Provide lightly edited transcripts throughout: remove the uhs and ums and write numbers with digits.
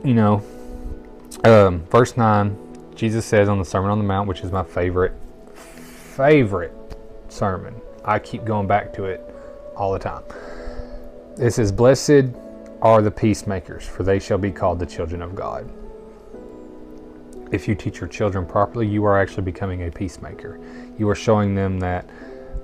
you know, verse 9, Jesus says on the Sermon on the Mount, which is my favorite sermon. I keep going back to it all the time. It says, "Blessed are the peacemakers, for they shall be called the children of God." If you teach your children properly, you are actually becoming a peacemaker. You are showing them that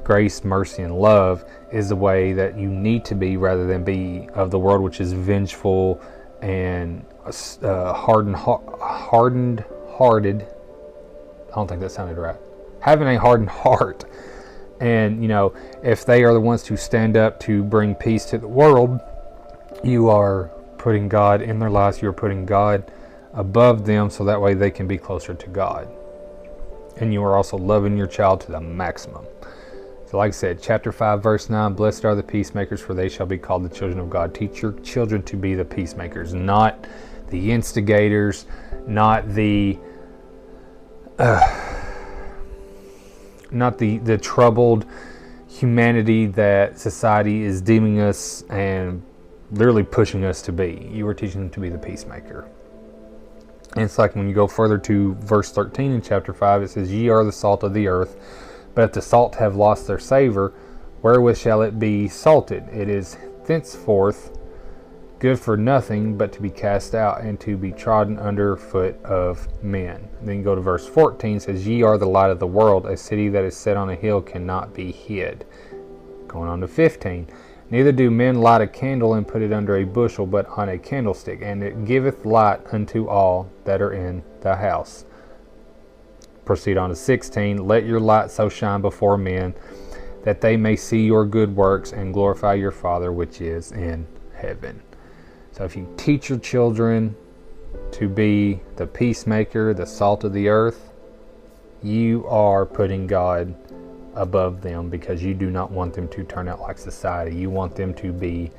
grace, mercy, and love is the way that you need to be, rather than be of the world, which is vengeful and hardened-hearted. I don't think that sounded right. Having a hardened heart. And, if they are the ones to stand up to bring peace to the world, you are putting God in their lives. You are putting God above them, so that way they can be closer to God. And you are also loving your child to the maximum. So like I said, chapter 5, verse 9, "Blessed are the peacemakers, for they shall be called the children of God." Teach your children to be the peacemakers, not the instigators, not the troubled humanity that society is deeming us and literally pushing us to be. You are teaching them to be the peacemaker. And it's like when you go further to verse 13 in chapter 5, it says, "Ye are the salt of the earth, but if the salt have lost their savor, wherewith shall it be salted? It is thenceforth good for nothing but to be cast out and to be trodden under foot of men." Then you go to verse 14, it says, "Ye are the light of the world. A city that is set on a hill cannot be hid." Going on to 15, "Neither do men light a candle and put it under a bushel, but on a candlestick, and it giveth light unto all that are in the house." Proceed on to 16, "Let your light so shine before men, that they may see your good works and glorify your Father which is in heaven." So if you teach your children to be the peacemaker, the salt of the earth, you are putting God above them, because you do not want them to turn out like society. You want them to be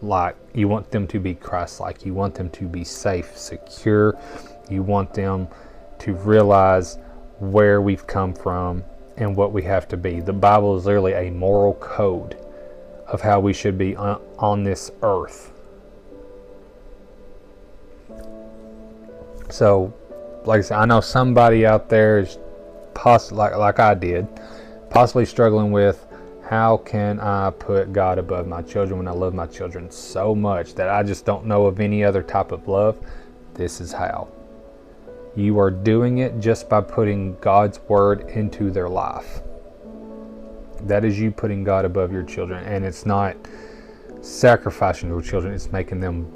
Christ-like. You want them to be safe, secure. You want them to realize where we've come from and what we have to be. The Bible is literally a moral code of how we should be on this earth. So, like I said, I know somebody out there is possibly, like I did, possibly struggling with, how can I put God above my children when I love my children so much that I just don't know of any other type of love? This is how. You are doing it just by putting God's word into their life. That is you putting God above your children, and it's not sacrificing your children, it's making them